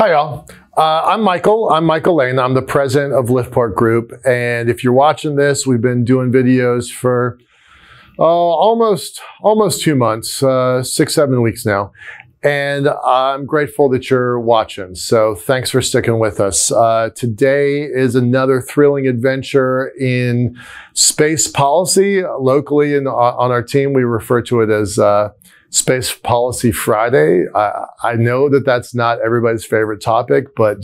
Hi, y'all. I'm Michael. I'm Michael Lane. I'm the president of LiftPort Group. And if you're watching this, we've been doing videos for almost 2 months, 6-7 weeks now. And I'm grateful that you're watching. So thanks for sticking with us. Today is another thrilling adventure in space policy. Locally on our team, we refer to it as Space Policy Friday. I know that that's not everybody's favorite topic, but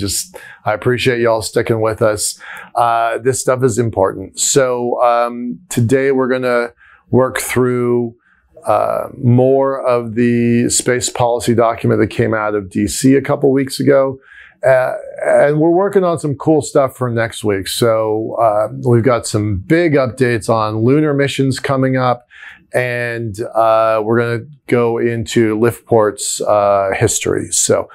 I appreciate y'all sticking with us. This stuff is important. So today we're going to work through more of the space policy document that came out of DC a couple weeks ago. And we're working on some cool stuff for next week. So we've got some big updates on lunar missions coming up. And we're going to go into LiftPort's history. So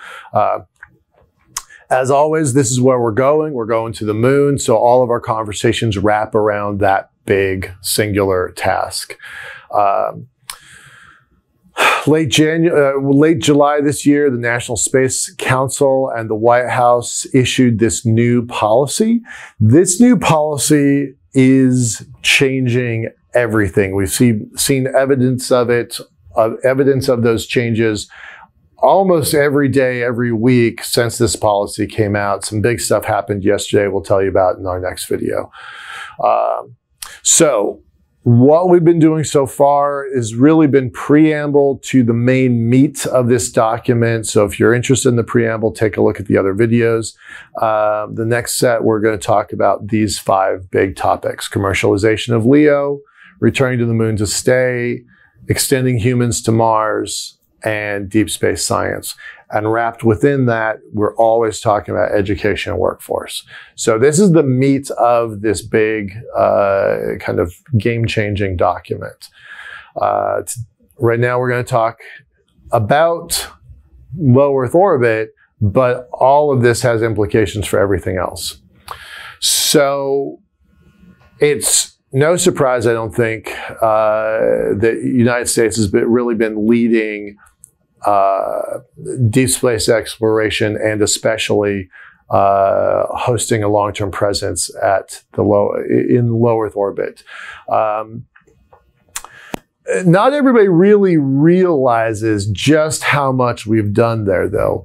as always, this is where we're going. We're going to the moon. So all of our conversations wrap around that big singular task. Late July this year, the National Space Council and the White House issued this new policy. This new policy is changing everything. We've seen evidence of it, evidence of those changes almost every day, every week since this policy came out. Some big stuff happened yesterday we'll tell you about in our next video. So what we've been doing so far has really been preamble to the main meat of this document. So if you're interested in the preamble, take a look at the other videos. The next set, we're going to talk about these 5 big topics: commercialization of LEO, returning to the moon to stay, extending humans to Mars, and deep space science. And wrapped within that, we're always talking about education and workforce. So this is the meat of this big kind of game-changing document. Right now, we're going to talk about low Earth orbit, but all of this has implications for everything else. So it's no surprise, I don't think, that the United States has really been leading deep space exploration, and especially hosting a long-term presence at in low Earth orbit. Not everybody really realizes just how much we've done there, though.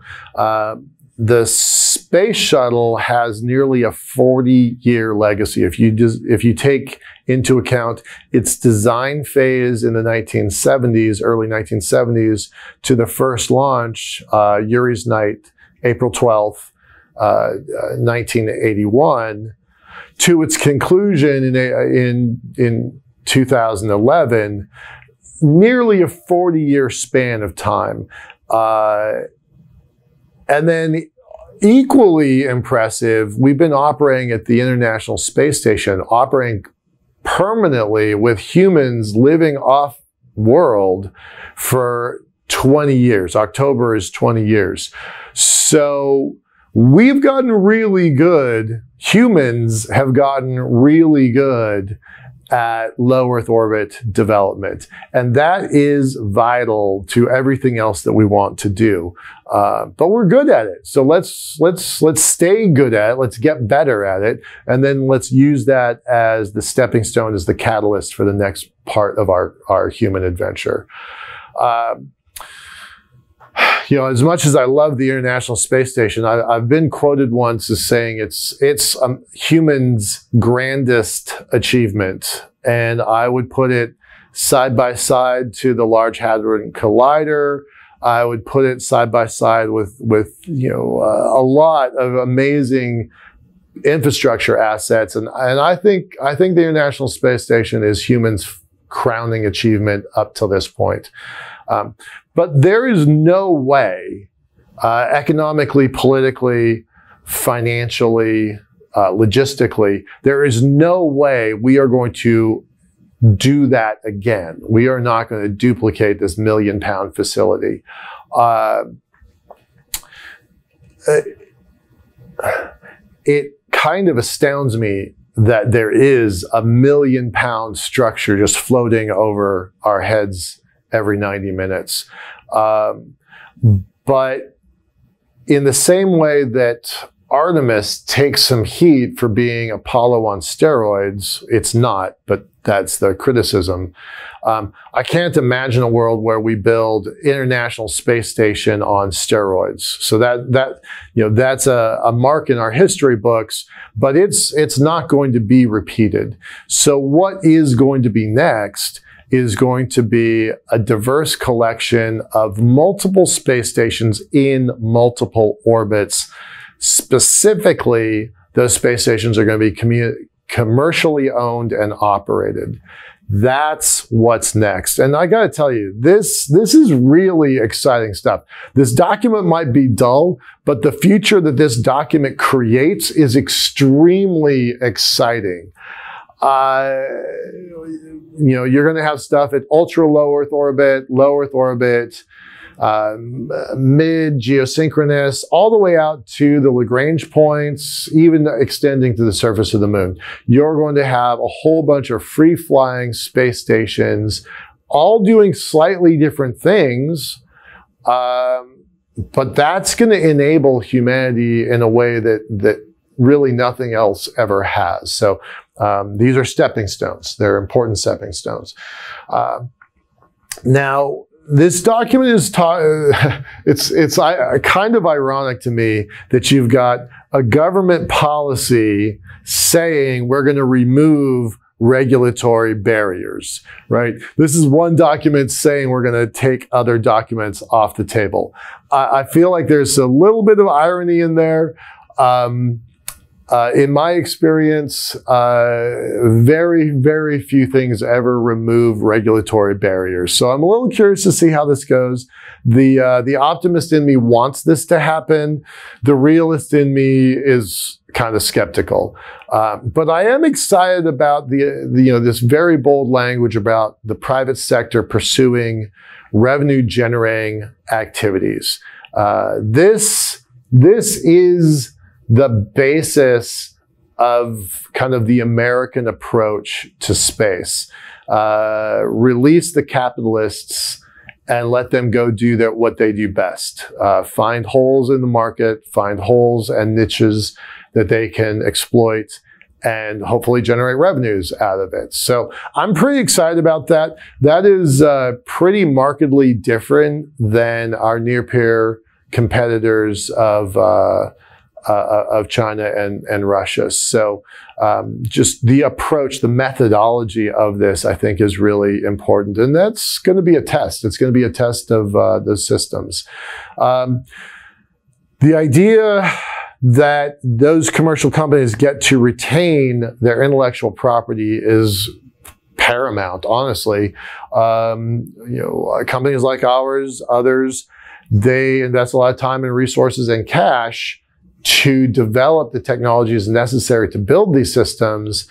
The Space Shuttle has nearly a 40-year legacy. If you take into account its design phase in the 1970s, early 1970s, to the first launch, Yuri's Night, April 12th, 1981, to its conclusion in 2011, nearly a 40-year span of time. And then equally impressive, we've been operating at the International Space Station, operating permanently with humans living off-world for 20 years. October is 20 years. So we've gotten really good. Humans have gotten really good at low Earth orbit development. And that is vital to everything else that we want to do. But we're good at it. So let's stay good at it. Let's get better at it. And then let's use that as the stepping stone, as the catalyst for the next part of our human adventure. You know, as much as I love the International Space Station, I've been quoted once as saying it's humans' grandest achievement. And I would put it side by side to the Large Hadron Collider. I would put it side by side with you know, a lot of amazing infrastructure assets. And I think the International Space Station is humans' crowning achievement up till this point. But there is no way, economically, politically, financially, logistically, there is no way we are going to do that again. We are not going to duplicate this $1 million facility. It kind of astounds me that there is a $1 million structure just floating over our heads every 90 minutes. But in the same way that Artemis takes some heat for being Apollo on steroids, it's not, but that's the criticism. I can't imagine a world where we build International Space Station on steroids. So that's a mark in our history books, but it's not going to be repeated. So what is going to be next is going to be a diverse collection of multiple space stations in multiple orbits. Specifically, those space stations are going to be commercially owned and operated. That's what's next. And I got to tell you, this is really exciting stuff. This document might be dull, but the future that this document creates is extremely exciting. You're going to have stuff at ultra low Earth orbit, mid-geosynchronous, all the way out to the Lagrange points, even extending to the surface of the moon. You're going to have a whole bunch of free-flying space stations, all doing slightly different things, but that's going to enable humanity in a way that really nothing else ever has. So these are stepping stones. They're important stepping stones. Now, this document is it's kind of ironic to me that you've got a government policy saying we're going to remove regulatory barriers, right? This is one document saying we're going to take other documents off the table. I feel like there's a little bit of irony in there. In my experience, very, very few things ever remove regulatory barriers. So I'm a little curious to see how this goes. The optimist in me wants this to happen. The realist in me is kind of skeptical. But I am excited about this very bold language about the private sector pursuing revenue-generating activities. This is the basis of kind of the American approach to space. Release the capitalists and let them go do what they do best. Find holes in the market, find holes and niches that they can exploit and hopefully generate revenues out of it. So I'm pretty excited about that. That is pretty markedly different than our near-peer competitors of China and Russia. So just the approach, the methodology of this, I think, is really important. And that's going to be a test. It's going to be a test of those systems. The idea that those commercial companies get to retain their intellectual property is paramount, honestly. Companies like ours, others, they invest a lot of time and resources and cash to develop the technologies necessary to build these systems.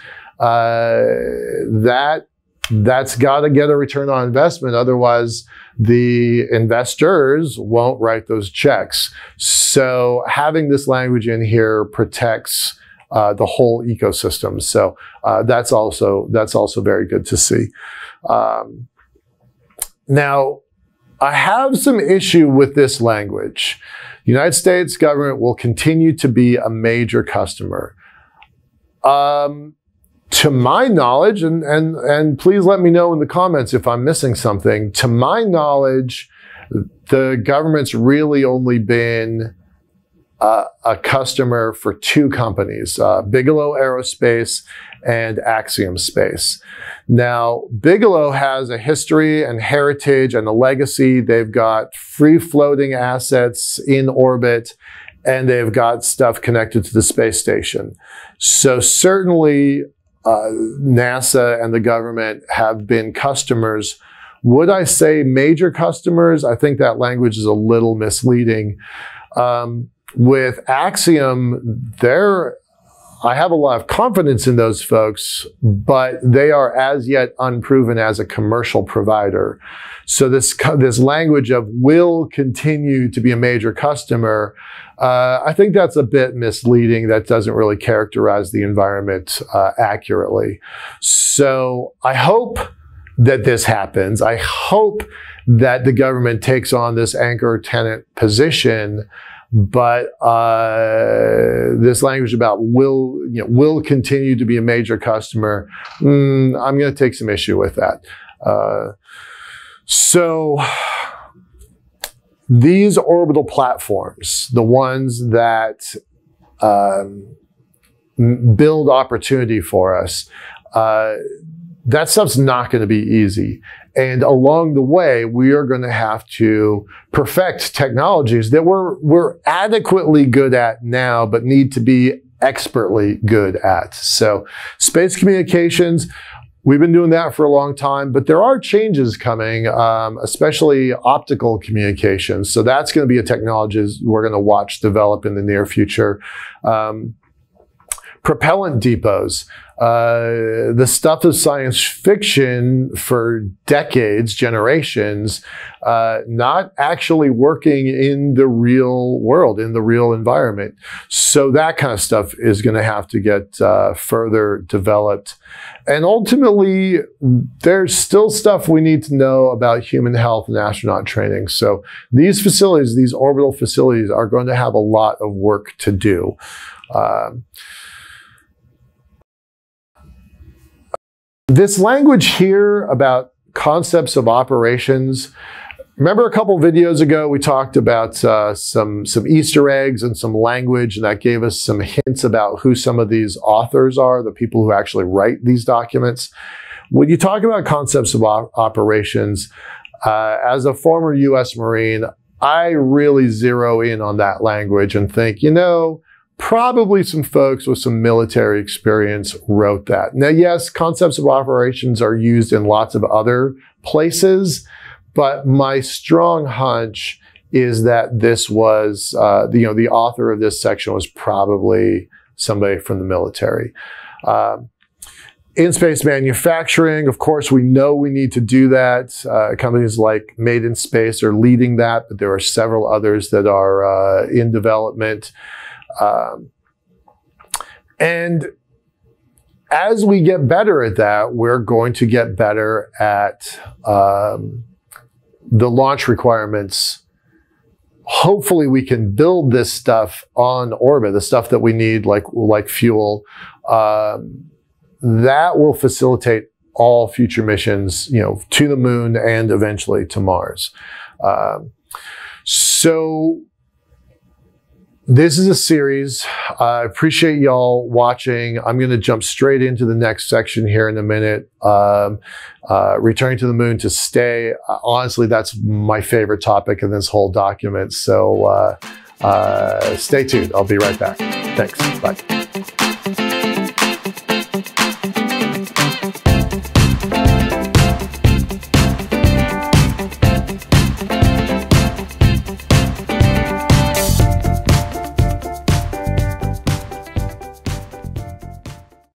That's got to get a return on investment. Otherwise, the investors won't write those checks. So having this language in here protects the whole ecosystem. So that's also very good to see. Now, I have some issue with this language. The United States government will continue to be a major customer. To my knowledge, and please let me know in the comments if I'm missing something, to my knowledge, the government's really only been a customer for two companies, Bigelow Aerospace and Axiom Space. Now, Bigelow has a history and heritage and a legacy. They've got free-floating assets in orbit, and they've got stuff connected to the space station. So certainly, NASA and the government have been customers. Would I say major customers? I think that language is a little misleading. With Axiom, I have a lot of confidence in those folks, but they are as yet unproven as a commercial provider. So this language of will continue to be a major customer, I think that's a bit misleading. That doesn't really characterize the environment accurately. So I hope that this happens. I hope that the government takes on this anchor tenant position. but this language about will continue to be a major customer, I'm going to take some issue with that. So these orbital platforms, the ones that build opportunity for us, that stuff's not going to be easy. And along the way, we are going to have to perfect technologies that we're adequately good at now, but need to be expertly good at. So space communications, we've been doing that for a long time, but there are changes coming, especially optical communications. So that's going to be a technology we're going to watch develop in the near future. Propellant depots. The stuff of science fiction for decades, generations, not actually working in the real world, in the real environment. So that kind of stuff is going to have to get further developed. And ultimately, there's still stuff we need to know about human health and astronaut training. So these facilities, these orbital facilities, are going to have a lot of work to do. This language here about concepts of operations, remember a couple videos ago we talked about some Easter eggs and some language, and that gave us some hints about who some of these authors are, the people who actually write these documents. When you talk about concepts of operations, as a former US Marine, I really zero in on that language and think, probably some folks with some military experience wrote that. Now, yes, concepts of operations are used in lots of other places, but my strong hunch is that this was, the author of this section was probably somebody from the military. In-space manufacturing, of course, we know we need to do that. Companies like Made in Space are leading that, but there are several others that are in development. And as we get better at that, we're going to get better at the launch requirements. Hopefully we can build this stuff on orbit, the stuff that we need, like fuel. That will facilitate all future missions, to the moon and eventually to Mars. So this is a series. I appreciate y'all watching. I'm going to jump straight into the next section here in a minute. Returning to the moon to stay. Honestly, that's my favorite topic in this whole document. So stay tuned. I'll be right back. Thanks. Bye.